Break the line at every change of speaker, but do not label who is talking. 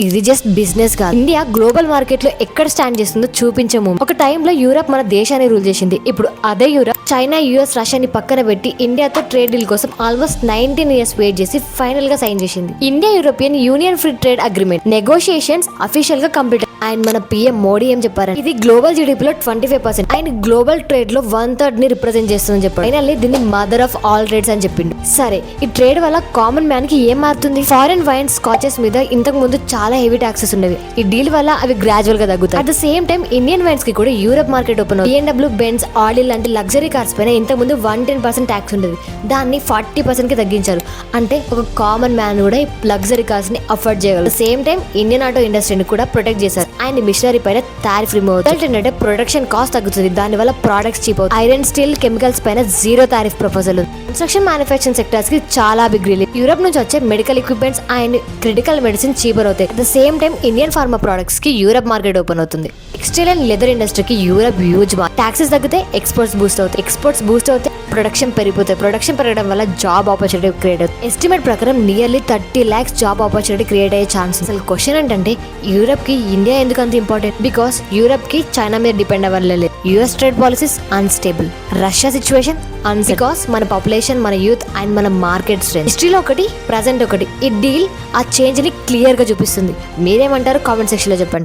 ఇది just business కాదు. India global market లో ఎక్కడ స్టాండ్ చేస్తుందో చూపించము. ఒక టైంలో యూరప్ మన దేశాన్ని రూల్ చేసింది. ఇప్పుడు అదే యూరప్ చైనా, యుఎస్, రష్యాని పక్కన పెట్టి ఇండియాతో ట్రేడ్ డీల్ కోసం ఆల్మోస్ట్ 19 years వెయిట్ చేసి ఫైనల్ గా సైన్ చేసింది. India European union free trade agreement negotiations official గా కంప్లీట్. అండ్ మన పిఎం మోడీ ఏం చెప్పారు, ఇది గ్లోబల్ జీడీపీలో 25% అండ్ గ్లోబల్ ట్రేడ్ లో 1/3 ని రిప్రజెంట్ చేస్తుందని చెప్పారు. ఫైనల్లీ దీన్ని మదర్ ఆఫ్ ఆల్ ట్రేడ్స్ అని చెప్పిండు. సరే, ఈ ట్రేడ్ వల్ల కామన్ మ్యాన్ కి ఏం మారుతుంది? ఫారెన్ వైన్ స్కాచెస్ మీద ఇంతకు ముందు చాలా హెవీ టాక్సెస్ ఉండేవి. ఈ డీల్ వల్ల అవి గ్రాడ్యువల్ గా తగ్గుతాయి. At the same time Indian wines కి కూడా యూరప్ మార్కెట్ ఓపెన్ అవుతుంది. BMW, బెంజ్, ఆడి లాంటి లగ్జరీ కార్స్ పైన ఇంతకు ముందు 110% ట్యాక్స్ ఉండేది. దాన్ని 40% కి తగ్గించారు. అంటే ఒక కామన్ మ్యాన్ కూడా ఈ లగ్జరీ కార్స్ ని అఫోర్డ్ చేయగలరు. సేమ్ టైం ఇండియన్ ఆటో ఇండస్ట్రీని కూడా ప్రొటెక్ట్ చేశారు. అండ్ మిషనరీ పైన టారిఫ్ రిమూవ్ అవుతుంది. ఏంటంటే ప్రొడక్షన్ కాస్ట్ తగ్గుతుంది. దాని వల్ల ప్రొడక్ట్స్ చీప్ అవుతాయి. ఐరన్, స్టీల్, కెమికల్స్ పైన 0 టారిఫ్ ప్రపోజల్ ఉంది. కన్స్ట్రక్షన్, మ్యానుఫ్యాక్చరింగ్ సెక్టర్స్ కి చాలా బిగ్ రిలీఫ్. యూరప్ నుంచి వచ్చే medical equipments and critical medicine cheaper అవుతాయి. At the same time Indian pharma products కి యూరప్ మార్కెట్ ఓపెన్ అవుతుంది. టెక్స్టైల్ అండ్ లెదర్ ఇండస్ట్రీకి యూరప్ హ్యూజ్ మార్కెట్. టాక్సెస్ తగ్గితే ఎక్స్పోర్ట్స్ బూస్ట్ అవుతాయి. ఎక్స్పోర్ట్స్ బూస్ట్ అవుతాయి, ప్రొడక్షన్ పెరిగిపోతాయి. ప్రొడక్షన్ పెరగడం వల్ల జాబ్ ఆపర్చునిటీ క్రియేట్ అవుతుంది. ఎస్టిమేట్ ప్రకారం nearly 30 lakhs job opportunity create అయ్యే ఛాన్స్. అసలు క్వశ్చన్ ఏంటంటే యూరప్ కి ఇండియా ఎందుకు అంత ఇంపార్టెంట్? బికాస్ యూరప్ కి చైనా మీద డిపెండ్ అవ్వలేదు. US trade policies unstable, Russia situation because మన పాపులేషన్, మన యూత్ అండ్ మన మార్కెట్ స్ట్రెంత్. హిస్టరీలో ఒకటి, ప్రజెంట్ ఒకటి. ఈ డీల్ ఆ చేంజ్ ని క్లియర్ గా చూపిస్తుంది. మీరేమంటారు? కామెంట్ సెక్షన్ లో చెప్పండి.